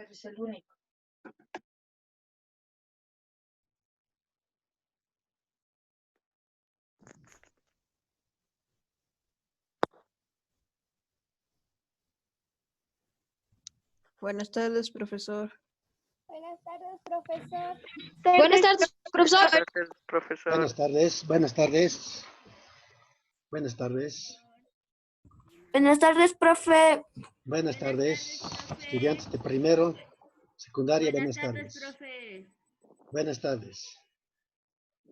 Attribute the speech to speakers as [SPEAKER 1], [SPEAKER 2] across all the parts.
[SPEAKER 1] Es el único.
[SPEAKER 2] Buenas tardes, profesor.
[SPEAKER 3] Buenas tardes, profesor.
[SPEAKER 4] Buenas tardes, profesor.
[SPEAKER 5] Buenas tardes, buenas tardes. Buenas tardes.
[SPEAKER 4] Buenas tardes, profe.
[SPEAKER 5] Buenas tardes, estudiantes de primero, secundaria, buenas tardes.
[SPEAKER 6] Profe.
[SPEAKER 5] Buenas tardes.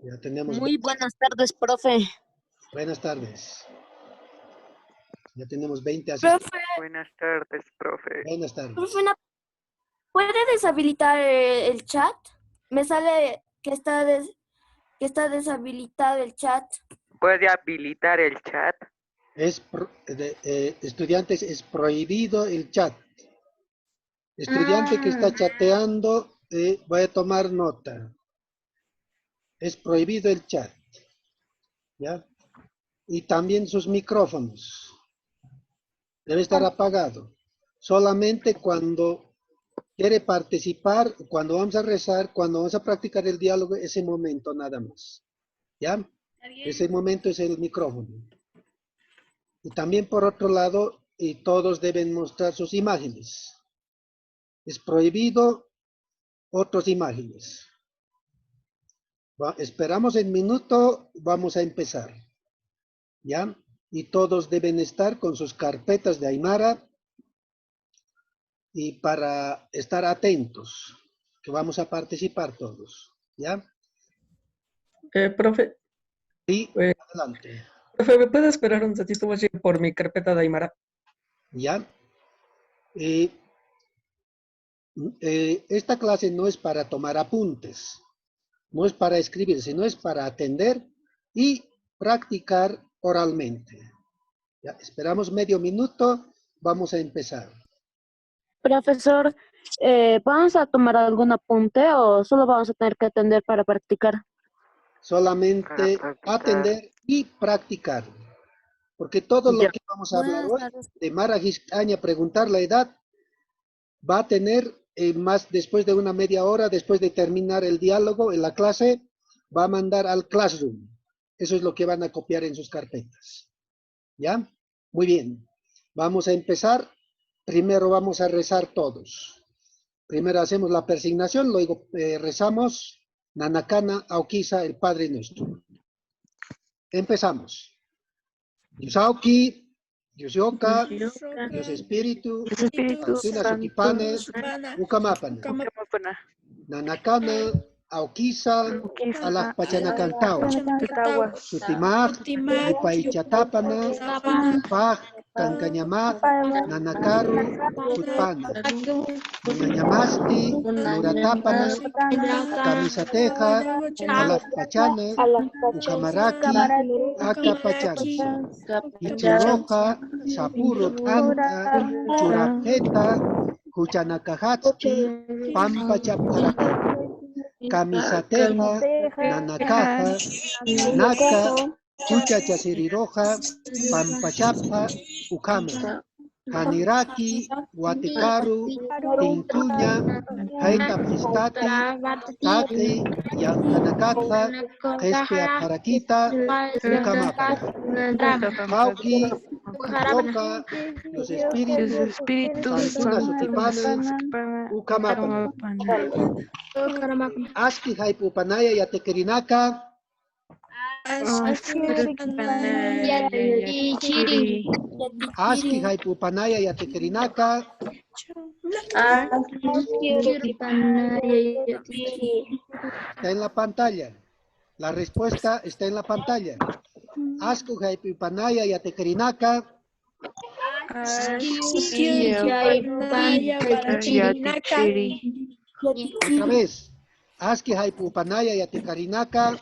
[SPEAKER 5] Ya tenemos.
[SPEAKER 4] Muy buenas tardes, profe.
[SPEAKER 5] Buenas tardes. Ya tenemos 20 asistentes.
[SPEAKER 4] Profe,
[SPEAKER 7] Buenas tardes, profe.
[SPEAKER 5] Buenas tardes.
[SPEAKER 4] profe, ¿puede deshabilitar el chat? Me sale que está deshabilitado el chat.
[SPEAKER 7] ¿Puede habilitar el chat?
[SPEAKER 5] Estudiantes, es prohibido el chat. Estudiante que está chateando, voy a tomar nota. Es prohibido el chat. ¿Ya? Y también sus micrófonos. Debe estar apagado. Solamente cuando quiere participar, cuando vamos a rezar, cuando vamos a practicar el diálogo, ese momento nada más. ¿Ya? Ese momento es el micrófono. Y también por otro lado, y todos deben mostrar sus imágenes. Es prohibido otras imágenes. Esperamos el minuto, vamos a empezar. ¿Ya? Y todos deben estar con sus carpetas de Aymara y para estar atentos, que vamos a participar todos. ¿Ya?
[SPEAKER 8] Profe.
[SPEAKER 5] Sí, adelante.
[SPEAKER 8] Profe, ¿me puede esperar un ratito? Voy a ir por mi carpeta de Aymara.
[SPEAKER 5] ¿Ya? Esta clase no es para tomar apuntes, no es para escribir, sino es para atender y practicar oralmente. ¿Ya? Esperamos medio minuto, vamos a empezar.
[SPEAKER 4] Profesor, ¿vamos a tomar algún apunte o solo vamos a tener que atender para practicar?
[SPEAKER 5] Solamente atender y practicar. Porque todo lo que vamos a hablar hoy, de Mara Giscaña, preguntar la edad, va a tener más después de una media hora, después de terminar el diálogo en la clase, va a mandar al classroom. Eso es lo que van a copiar en sus carpetas. ¿Ya? Muy bien. Vamos a empezar. Primero vamos a rezar todos. Primero hacemos la persignación, luego rezamos Nanacana, Auquisa, el Padre Nuestro. Empezamos. Yusauki, Yusioka, Dios Espíritu, Tuna Sutipane, Ukamapana, Nanacana, Auquisa, Alak Pachanacantao, Sutimaj, Yupaichatapana, Upaj, Cancañamaj, Nanakaru, Utpana, Ñañamasti, Nuratapana, Camisateja, Alak Pachana, Ucamaraki, Acapachanza, Ichiroja, Sapurut Anta, Churapeta, Cuchanacajatsti, Pampachaparaca, Camisateja, Nanacaja, Naka, Chuchachasiriroja, Pampachapa, Ucama, Haniraki, Guaticaru, Tintuña, Haita Pistati, Tati, Yancanacatza, Gespea Paraquita, Ucamapa, Jauki, Yoka, los espíritus, Santuna Sutipana, Ucamapa, Aski Haipupanaya Yatequerinaca, Aski Haipupanaya Yatequerinaca, está en la pantalla. La respuesta está en la pantalla. Aski Haipupanaya Yatequerinaca. Otra vez. Aski Haipupanaya Yatequerinaca.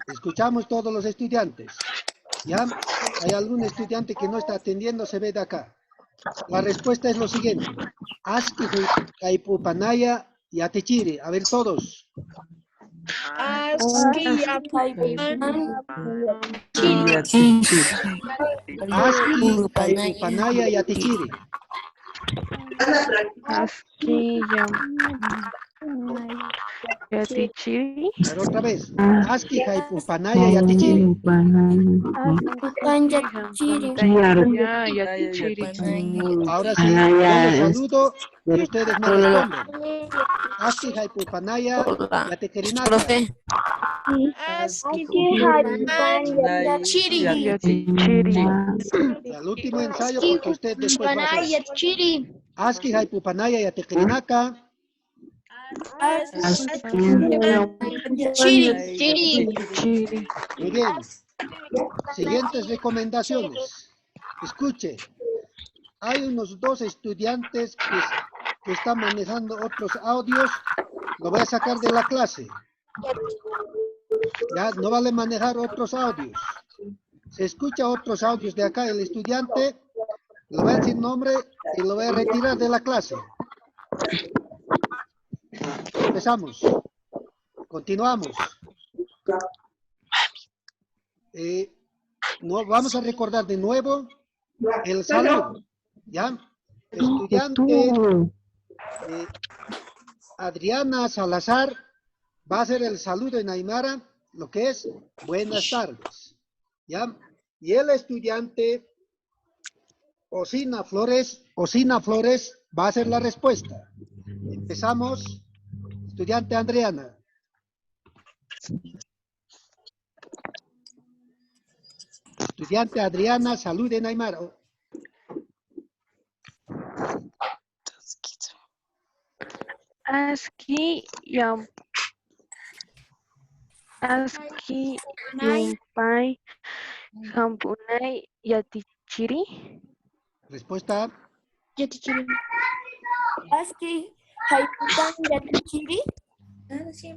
[SPEAKER 5] Escuchamos todos los estudiantes. ¿Ya? Hay algún estudiante que no está atendiendo, se ve de acá. La respuesta es lo siguiente. Aski Kaipupanaya Yatichiri. A ver todos. Aski Kaipupanaya Yatichiri. Pero otra vez. Aski Kaipupanaya Yatichiri. Ahora sí, yo les saludo y ustedes me responden. Aski Kaipupanaya Yatekirinaka. El último ensayo porque usted después va a hacer. Aski Haipupanaya Yatekirinaka. Muy bien. Siguientes recomendaciones. Escuche. Hay unos 2 estudiantes que están manejando otros audios. Lo voy a sacar de la clase. Ya no vale manejar otros audios. Se escucha otros audios de acá el estudiante. Le voy a decir nombre y lo voy a retirar de la clase. Empezamos. Continuamos. No, vamos a recordar de nuevo el saludo. ¿Ya? Estudiante Adriana Salazar va a hacer el saludo en Aymara, lo que es buenas tardes. ¿Ya? Y el estudiante Osina Flores va a hacer la respuesta. Empezamos. Estudiante Adriana. Estudiante Adriana, salude en Aymara.
[SPEAKER 1] Aski Yumpai Hampunai Yatichiri.
[SPEAKER 5] Respuesta.
[SPEAKER 3] Aski Haipupan Yatichiri.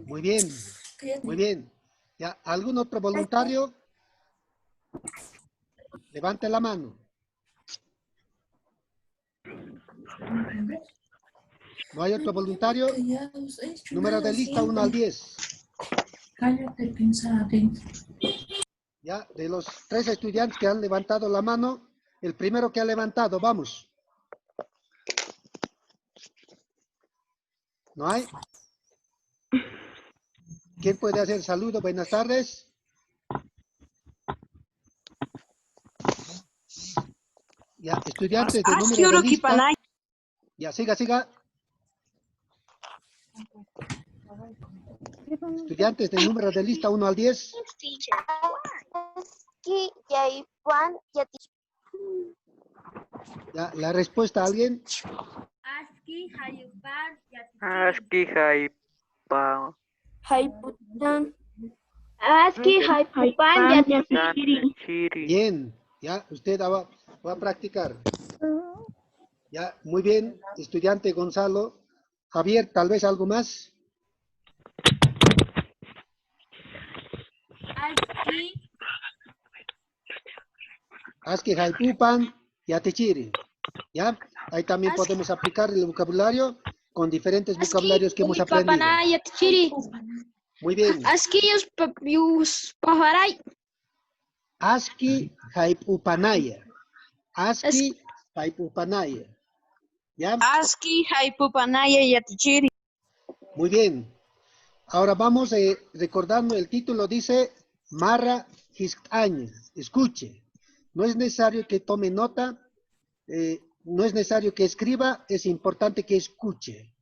[SPEAKER 5] Muy bien. Muy bien. ¿Ya? ¿Algún otro voluntario? Levante la mano. ¿No hay otro voluntario? Número de lista 1 al 10.
[SPEAKER 6] Cállate, pensate.
[SPEAKER 5] Ya, de los 3 estudiantes que han levantado la mano, el primero que ha levantado, vamos. ¿No hay? ¿Quién puede hacer saludo? Buenas tardes. Ya, estudiantes de número de lista. Ya, siga. Estudiantes de número de lista 1 al 10. Ya, la respuesta, ¿alguien?
[SPEAKER 7] Aski Haipa.
[SPEAKER 3] Aski Haipupan Yatichiri.
[SPEAKER 5] Bien, ya, usted va a practicar. Ya, muy bien, estudiante Gonzalo. Javier, tal vez algo más. Aski Haipupan Yatichiri. Ya, ahí también podemos aplicar el vocabulario con diferentes vocabularios que hemos aprendido. Muy bien. Aski Haipupanaya. Aski Haipupanaya. ¿Ya?
[SPEAKER 4] Aski Haipupanaya Yatichiri.
[SPEAKER 5] Muy bien. Ahora vamos recordando el título, dice Marra Hiskaña. Escuche. No es necesario que tome nota, no es necesario que escriba, es importante que escuche.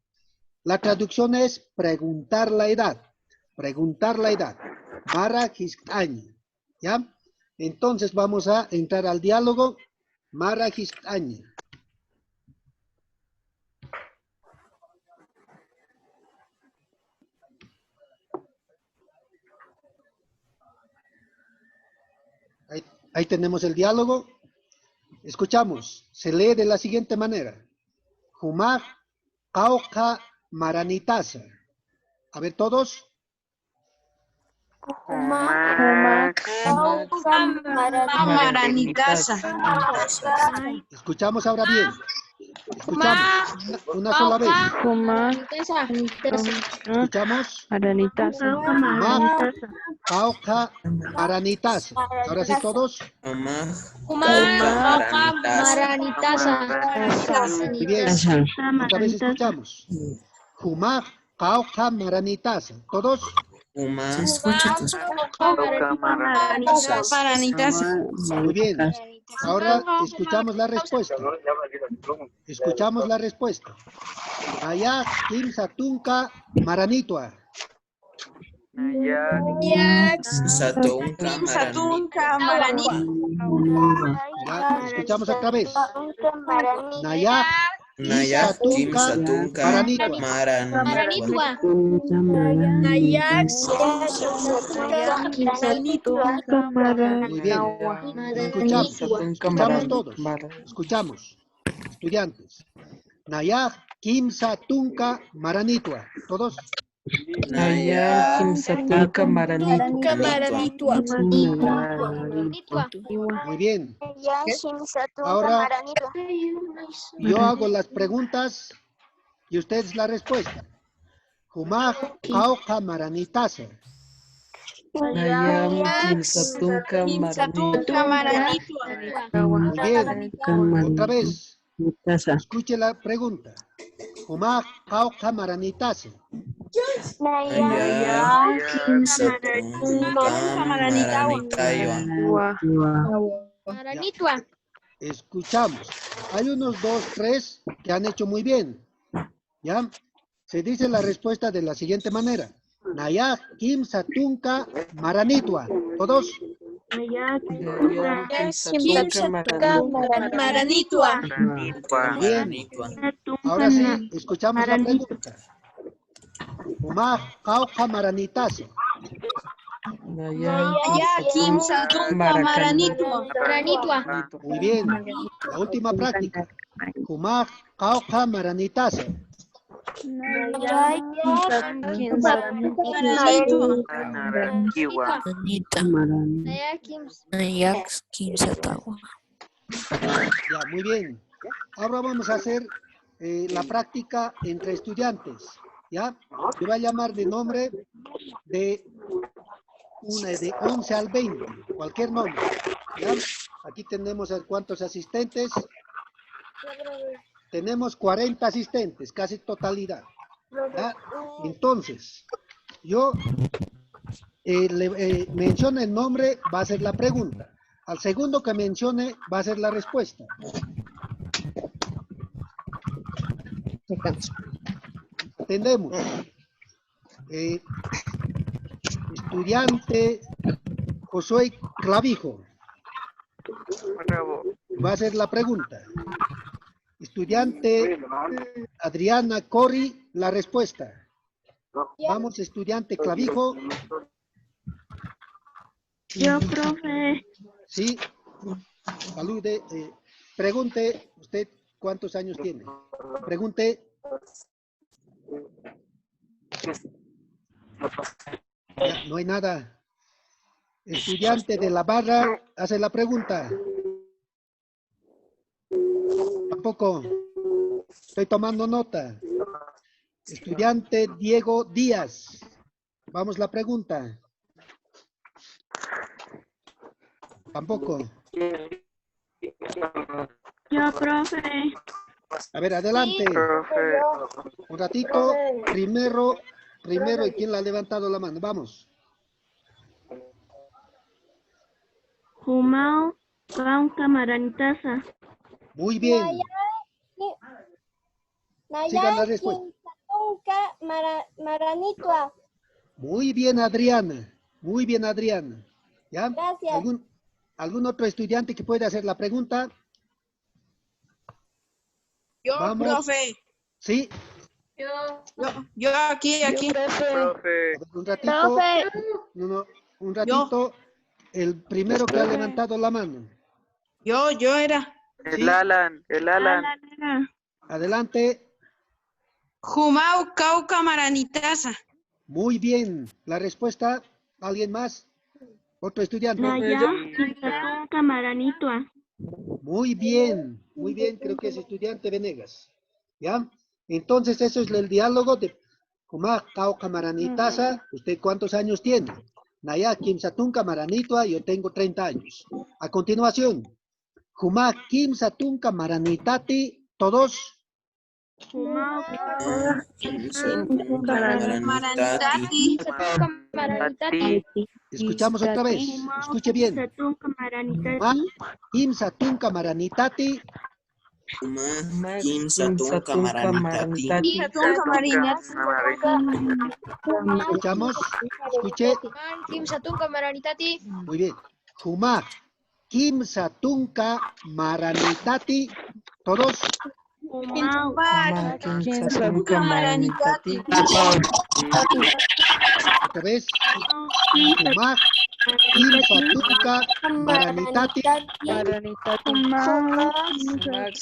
[SPEAKER 5] La traducción es preguntar la edad. Preguntar la edad. Marra Hiskaña. ¿Ya? Entonces vamos a entrar al diálogo. Marra Hiskaña. Ahí tenemos el diálogo. Escuchamos. Se lee de la siguiente manera. Humar Kauka maranitasa. A ver, todos.
[SPEAKER 2] Maranitasa.
[SPEAKER 5] Escuchamos ahora bien. Escuchamos. Una sola vez. Escuchamos.
[SPEAKER 1] Maranitasa.
[SPEAKER 5] Cauca maranitasa. Ahora sí todos. Muy bien. Otra vez escuchamos. Jumaj cauca maranitasa. Todos. Muy bien. Ahora escuchamos la respuesta. Escuchamos la respuesta. Nayak kim satunka maranitua. Ya, escuchamos otra vez. Nayak kim satunka maranitua. Muy bien. Escuchamos. Escuchamos todos. Escuchamos. Estudiantes. Nayak kim satunka maranitua. Todos.
[SPEAKER 8] Naya Kimsatunka Maranitua.
[SPEAKER 5] Muy bien. Ahora yo hago las preguntas y ustedes la respuesta. Jumaj cauca maranitasa.
[SPEAKER 8] Naya Kimsatunka Maranitua.
[SPEAKER 5] Muy bien. Otra vez. Escuche la pregunta. Jumaj cauca maranitasa. Escuchamos. Hay unos 2, 3 que han hecho muy bien. ¿Ya? Se dice la respuesta de la siguiente manera. Nayak kim satunka maranitua. ¿Todos?
[SPEAKER 3] Maranitua.
[SPEAKER 5] Bien. Ahora sí, escuchamos la pregunta. Jumaj cauca maranitasa.
[SPEAKER 8] Naya
[SPEAKER 3] Maranitua.
[SPEAKER 5] Muy bien. La última práctica. Jumaj cauca maranitasa. Ya, muy bien. Ahora vamos a hacer la práctica entre estudiantes. ¿Ya? Yo voy a llamar de nombre de 11 al 20, cualquier nombre. ¿Ya? Aquí tenemos cuántos asistentes. Tenemos 40 asistentes, casi totalidad. ¿Ya? Entonces, yo mencione el nombre, va a ser la pregunta. Al segundo que mencione, va a ser la respuesta. Entendemos. Estudiante Josué Clavijo. Va a ser la pregunta. Estudiante Adriana Cori, la respuesta. Vamos, estudiante Clavijo.
[SPEAKER 4] Yo, profe.
[SPEAKER 5] Sí. Salude. Pregunte, ¿usted cuántos años tiene? Pregunte. Ya, no hay nada. Estudiante de la barra hace la pregunta. Tampoco. Estoy tomando nota. Estudiante Diego Díaz. Vamos la pregunta. Tampoco.
[SPEAKER 4] Yo, profe.
[SPEAKER 5] A ver, adelante. Un ratito. Primero, ¿y quién la ha levantado la mano? Vamos.
[SPEAKER 4] Jumao cauca maranitasa.
[SPEAKER 5] Muy bien. Siga la respuesta.
[SPEAKER 3] Maranitua.
[SPEAKER 5] Muy bien, Adriana. Muy bien, Adriana. ¿Ya?
[SPEAKER 3] Gracias.
[SPEAKER 5] ¿Algún otro estudiante que pueda hacer la pregunta?
[SPEAKER 2] Yo,
[SPEAKER 5] Vamos.
[SPEAKER 2] profe.
[SPEAKER 5] ¿Sí?
[SPEAKER 2] Yo aquí.
[SPEAKER 5] Un ratito. No, un ratito. El primero que ha levantado la mano.
[SPEAKER 2] Yo era.
[SPEAKER 5] ¿Sí?
[SPEAKER 7] El Alan.
[SPEAKER 5] Adelante.
[SPEAKER 2] Jumau Cauca Maranitasa.
[SPEAKER 5] Muy bien. La respuesta, ¿alguien más? ¿Otro estudiante?
[SPEAKER 3] Kimsatunka Maranitua.
[SPEAKER 5] Muy bien, creo que es estudiante Venegas. ¿Ya? Entonces, eso es el diálogo de Kumak Cauca Maranitasa. ¿Usted cuántos años tiene? Naya Kimsatunka Maranitua, yo tengo 30 años. A continuación, Kumak Kimsatunka Maranitati, todos.
[SPEAKER 2] Maranitati.
[SPEAKER 3] Maranitati.
[SPEAKER 5] Escuchamos otra vez. Escuche bien.
[SPEAKER 3] Kimsatunka Maranitati.
[SPEAKER 5] Kumak Kimsatunka Maranitati.
[SPEAKER 8] Kimsatunka Maranitati.
[SPEAKER 5] Escuchamos. Escuche.
[SPEAKER 3] Kimsatunka Maranitati.
[SPEAKER 5] Muy bien. Kumak Kimsatunka Maranitati. Todos.
[SPEAKER 8] Kimsatunka Maranitati.
[SPEAKER 5] Otra vez. Kumak Kimsatunka Maranitati.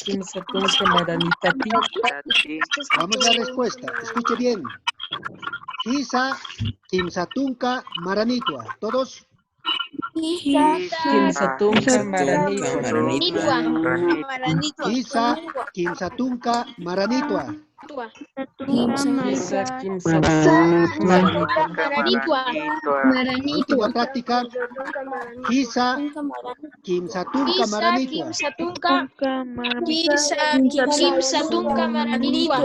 [SPEAKER 8] Kimsatunka Maranitati.
[SPEAKER 5] Vamos a la respuesta. Escuche bien. Kisa Kimsatunka Maranitua. Todos.
[SPEAKER 8] Kimsatunka Maranitua.
[SPEAKER 5] Kisa Kimsatunka Maranitua. Última práctica. Kisa Kimsatunka Maranitua.
[SPEAKER 3] Kimsatunka Maranitua.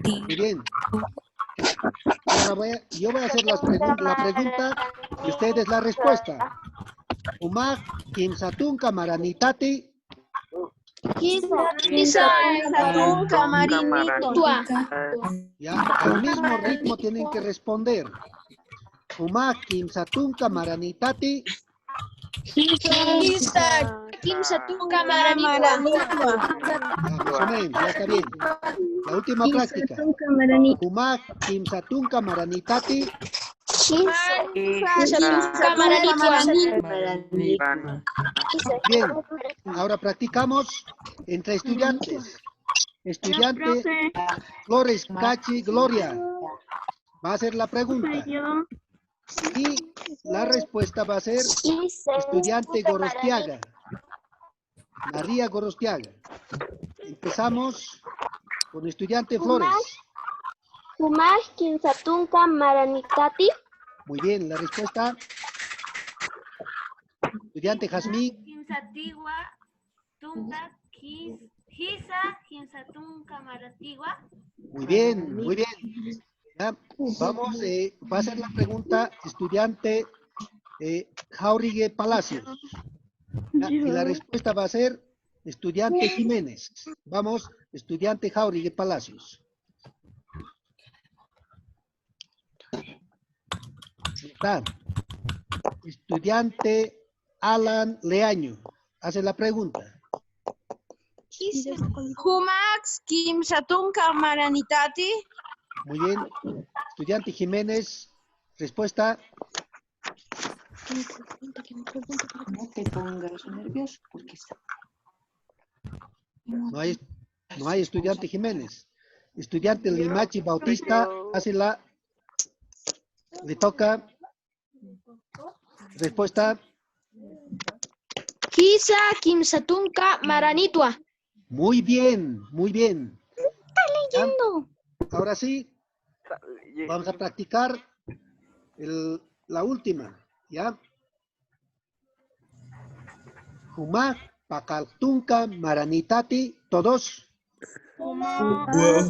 [SPEAKER 5] Muy bien. Ahora yo voy a hacer la pregunta y ustedes la respuesta. Kumak Kimsatunka Maranitati.
[SPEAKER 3] Kimsatunka Maranitua.
[SPEAKER 5] Ya, al mismo ritmo tienen que responder. Kumak Kimsatunka Maranitati.
[SPEAKER 3] Kimsatunka Maranitua.
[SPEAKER 5] Ya, más o menos, ya está bien. La última práctica. Kumak Kimsatunka Maranitati.
[SPEAKER 3] Kimsatunka Maranitua.
[SPEAKER 5] Bien, ahora practicamos entre estudiantes. Estudiante Flores Cachi Gloria va a hacer la pregunta. Y la respuesta va a ser estudiante Gorostiaga. María Gorostiaga. Empezamos con estudiante Flores.
[SPEAKER 3] Kumak Kimsatunka Maranitati.
[SPEAKER 5] Muy bien, la respuesta. Estudiante Jazmín.
[SPEAKER 7] Kimsatigua, Tunca, Hisa, Kimsatunka Maratigua.
[SPEAKER 5] Muy bien, muy bien. Ya, vamos, va a ser la pregunta estudiante Jaurigue Palacios. Ya, y la respuesta va a ser estudiante Jiménez. Vamos, estudiante Jaurigue Palacios. Está. Estudiante Alan Leaño. Hace la pregunta.
[SPEAKER 2] Humax Kimsatunka Maranitati.
[SPEAKER 5] Muy bien. Estudiante Jiménez. Respuesta.
[SPEAKER 6] No te pongas nervioso porque
[SPEAKER 5] No hay estudiante Jiménez. Estudiante Limachi Bautista. Hace la. Le toca. Respuesta.
[SPEAKER 3] Kisa Kimsatunka Maranitua.
[SPEAKER 5] Muy bien, muy bien. ¿Ya? Ahora sí, vamos a practicar la última, ¿ya? Jumá, Pakaltunka, Maranitati, todos.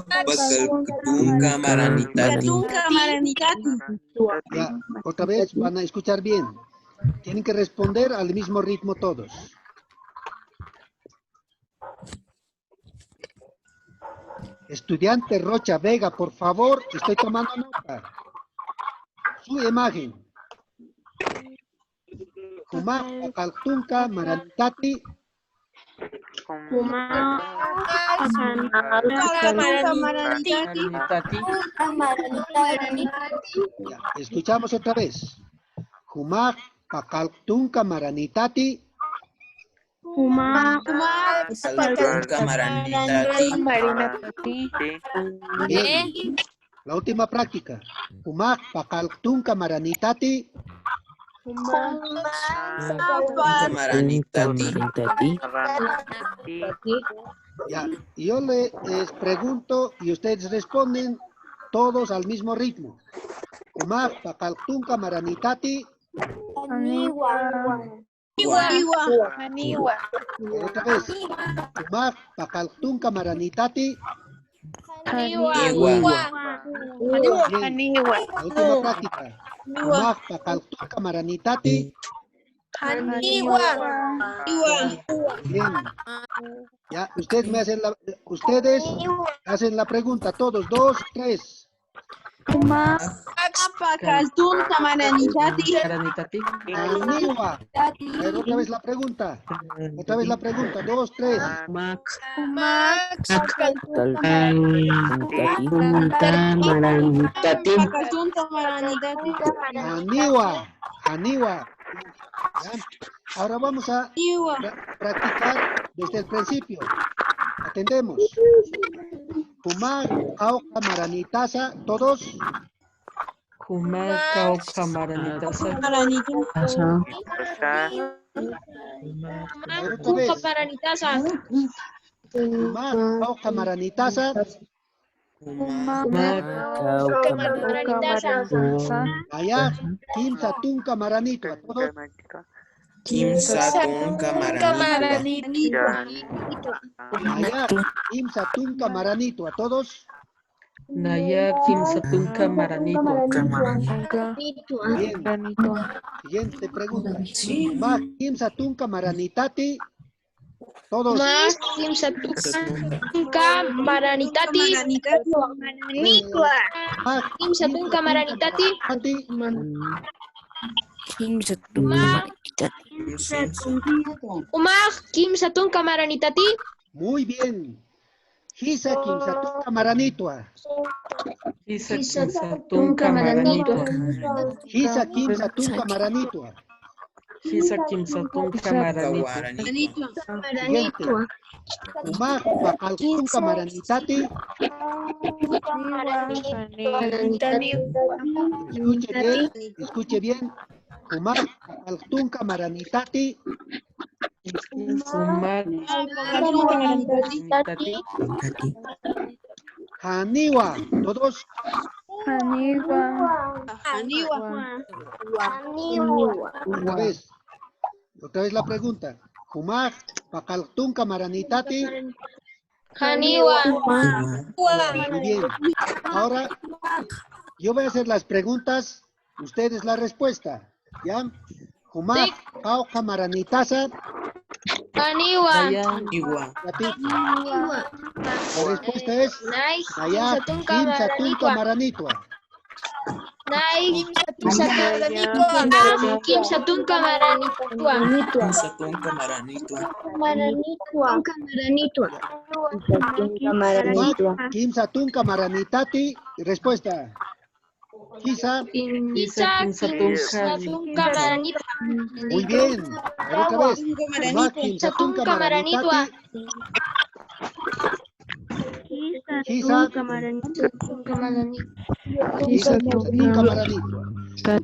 [SPEAKER 9] Pakaltunka Maranitati.
[SPEAKER 5] Ya, otra vez van a escuchar bien. Tienen que responder al mismo ritmo todos. Estudiante Rocha Vega, por favor, estoy tomando nota. Su imagen. Jumá, Pakaltunka, Maranitati. Ya, escuchamos otra vez. Jumá, Pakaltunka, Maranitati.
[SPEAKER 9] Pakaltunka maranitati.
[SPEAKER 5] Bien. La última práctica. Kumak pakaltunka maranitati.
[SPEAKER 9] Tunka maranitati.
[SPEAKER 5] Ya, yo les pregunto y ustedes responden todos al mismo ritmo. Kumak pakaltunka maranitati. Otra vez. Kumak pakaltunka maranitati.
[SPEAKER 9] Iwa.
[SPEAKER 5] Bien. La última práctica. Kumak pakaltunka maranitati. Bien. Ya, ustedes hacen la pregunta, todos, 2, 3.
[SPEAKER 2] Pakaltunka maranitati.
[SPEAKER 8] Maranitati.
[SPEAKER 5] Aniwa. A ver, otra vez la pregunta. 2, 3.
[SPEAKER 2] Pakaltunka maranitati.
[SPEAKER 5] Aniwa. ¿Ya? Ahora vamos a practicar desde el principio. Atendemos. Kumak, Kauka, Maranitasa, todos.
[SPEAKER 8] Kumaka o kamaranitasa.
[SPEAKER 5] A ver, otra vez. Kumak, Kauka, Maranitasa. Allá, Kimsa, Tunka, Maranito. A todos.
[SPEAKER 9] Kimsa tunka maranitwa.
[SPEAKER 5] Allá, Kimsa, Tunka, Maranito. A todos.
[SPEAKER 8] Naya kimsatunka maranitwa.
[SPEAKER 5] Bien. Siguiente pregunta. Kumak, Kimsa, Tunka, Maranitati. Todos. Muy bien. Hisa, Kimsa, Tunka, Maranitwa.
[SPEAKER 8] Isa kimsatunka maranitwa.
[SPEAKER 5] Hisa, Kimsa, Tunka, Maranitwa.
[SPEAKER 8] Isa kimsatunka maranitwa.
[SPEAKER 9] Kawaranitwa.
[SPEAKER 5] Siguiente. Kumak, Pakaltunka, Maranitati. Escuche bien. Kumak, Pakaltunka, Maranitati.
[SPEAKER 8] Kumak maranitati.
[SPEAKER 5] Haniwa. Todos. Otra vez la pregunta. Kumak, Pakaltunka, Maranitati. Muy bien. Ahora yo voy a hacer las preguntas, ustedes la respuesta. ¿Ya? Kumak, Kauka, Maranitasa.
[SPEAKER 8] Naya
[SPEAKER 9] Iwa.
[SPEAKER 5] La respuesta es Naya, Kimsa, Tunka, Maranitwa.
[SPEAKER 9] Kimsa tunka maranitwa.
[SPEAKER 5] Kumak, Kimsa, Tunka, Maranitati. Respuesta. Kisa.
[SPEAKER 8] isa kimsatunka.
[SPEAKER 5] Muy bien. A ver, otra vez. Kumak, Kimsa, Tunka, Maranitati. Kisa. Kisa, Kimsa, Tunka, Maranitwa.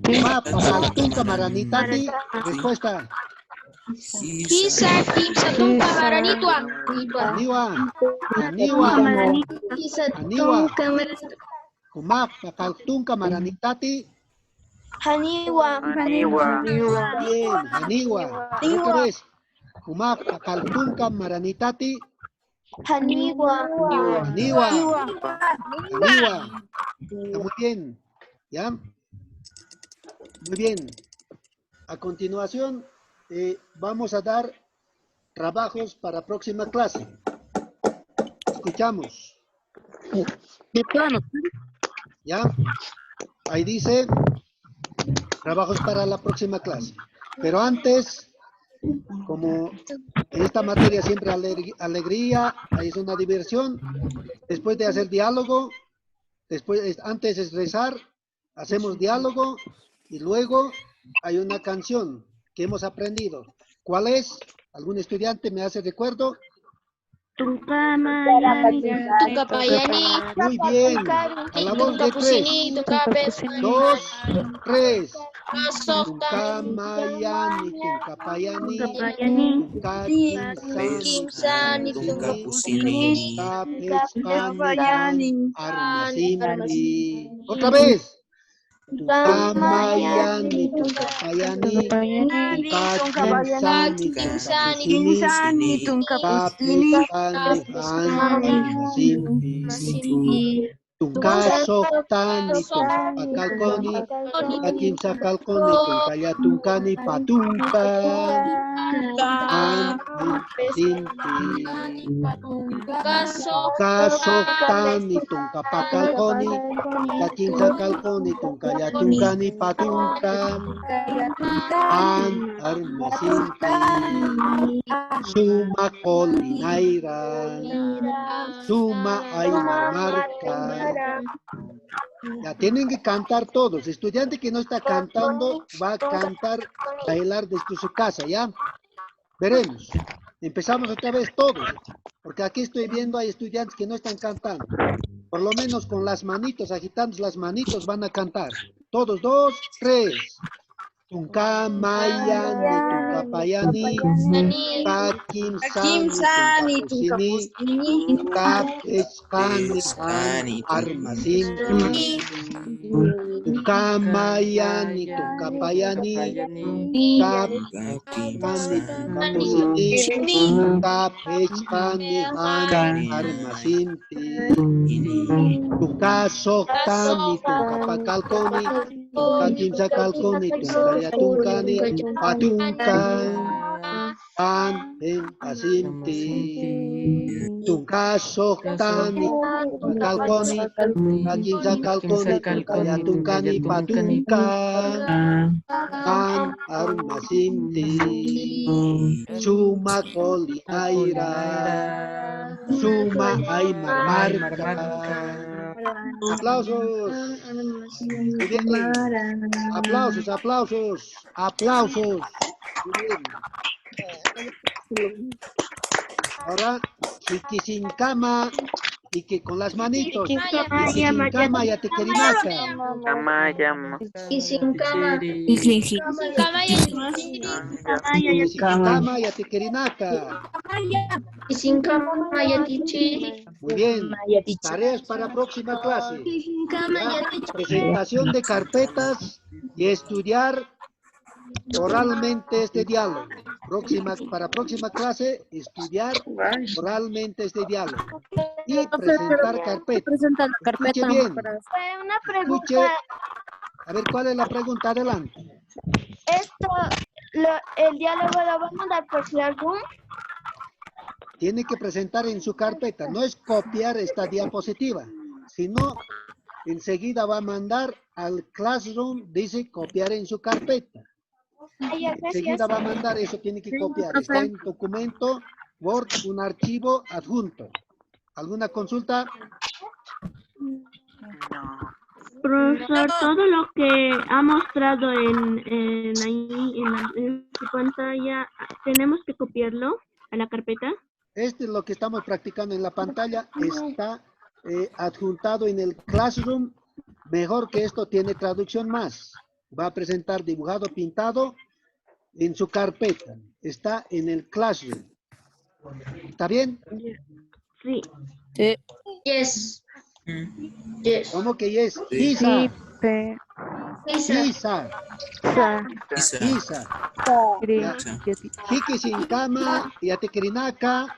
[SPEAKER 5] Kumak, Pakaltunka, Maranitati. Respuesta. Aniwa. Kumak, Pakaltunka, Maranitati. Bien, Aniwa. Otra vez. Kumak, Pakaltunka, Maranitati. Aniwa. Está muy bien. ¿Ya? Muy bien. A continuación, vamos a dar trabajos para próxima clase. Escuchamos. ¿Ya? Ahí dice trabajos para la próxima clase. Pero antes, como en esta materia siempre alegría, es una diversión, después de hacer diálogo, antes es rezar, hacemos diálogo y luego hay una canción que hemos aprendido. ¿Cuál es? ¿Algún estudiante me hace recuerdo?
[SPEAKER 3] Tuncapayani.
[SPEAKER 5] Muy bien. A la voz de 3. 2, 3. Tunkamayani, Tunkapayani, Tunkakinsani,
[SPEAKER 9] Tunkapusini.
[SPEAKER 5] Tunkapechkani, Armasimpi. Otra vez. Tunkamayani, Tunkapayani, Tunkakinsani, Tunkapusini, Tunkapechkani, Armasimpi. Tunkasoktani, Tunkapakalkoni, Tunkakinsakalkoni, Tunkayatunkani, Patunkan, Simpi. Tunkasoktani, Tunkapakalkoni, Tunkakinsakalkoni, Tunkayatunkani, Patunkan, Armasimpi. Suma Colinaira, Suma Aymar Marca. Ya tienen que cantar todos. Estudiante que no está cantando va a cantar, bailar desde su casa, ¿ya? Veremos. Empezamos otra vez todos, porque aquí estoy viendo hay estudiantes que no están cantando. Por lo menos con las manitos, agitando las manitos, van a cantar. Todos, 2, 3. Tunkamayani, Tunkapayani, Tunkakinsani, Tunkapusini, Tunkapechkani, Armasimpi. Tunkamayani, Tunkapayani, Tunkapechkani, Tunkapusini, Tunkapechkani, Armasimpi. Tunkasoktani, Tunkapakalkoni, Tunkakinsakalkoni, Tunkayatunkani, Patunkan, Asimpi. Tunkasoktani, Tunkakalkoni, Tunkakinsakalkoni, Tunkayatunkani, Patunkan, Armasimpi. Suma Colinaira, Suma Aymar Marca. Aplausos. Muy bien. Aplausos, aplausos, aplausos. Muy bien. Ahora, Kikisinkama, y que con las manitos. Kikisinkama y Atequerinaca. Kikisinkama y Atequerinaca. Muy bien. Tareas para próxima clase. Presentación de carpetas y estudiar oralmente este diálogo. Para próxima clase, estudiar oralmente este diálogo. Y presentar carpeta. Escuche bien.
[SPEAKER 3] Una
[SPEAKER 5] Escuche. A ver, ¿cuál es la pregunta? Adelante.
[SPEAKER 3] El diálogo lo vamos a mandar por Classroom.
[SPEAKER 5] Tiene que presentar en su carpeta. No es copiar esta diapositiva, sino enseguida va a mandar al Classroom, dice copiar en su carpeta. Enseguida va a mandar, eso tiene que copiar. Está en documento, Word, un archivo adjunto. ¿Alguna consulta?
[SPEAKER 4] Profesor, todo lo que ha mostrado en su pantalla, ¿tenemos que copiarlo a la carpeta?
[SPEAKER 5] Este es lo que estamos practicando en la pantalla. Está adjuntado en el Classroom. Mejor que esto, tiene traducción más. Va a presentar dibujado, pintado en su carpeta. Está en el Classroom. ¿Está bien?
[SPEAKER 4] Sí.
[SPEAKER 3] Yes.
[SPEAKER 5] ¿Cómo que yes?
[SPEAKER 9] Sí.
[SPEAKER 5] Isa.
[SPEAKER 3] Isa.
[SPEAKER 5] Isa.
[SPEAKER 9] Isa.
[SPEAKER 5] Isa. Kikisinkama y Atequerinaca.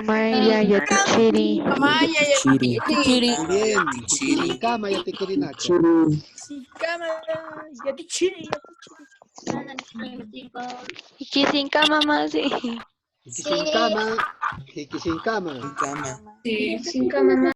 [SPEAKER 1] Maya Yatichiri.
[SPEAKER 9] Chiri.
[SPEAKER 5] Muy bien. Kikisinkama y Atequerinaca.
[SPEAKER 1] Kikisinkama más.
[SPEAKER 5] Kikisinkama. Kikisinkama.
[SPEAKER 9] Cama.
[SPEAKER 3] Sin cama.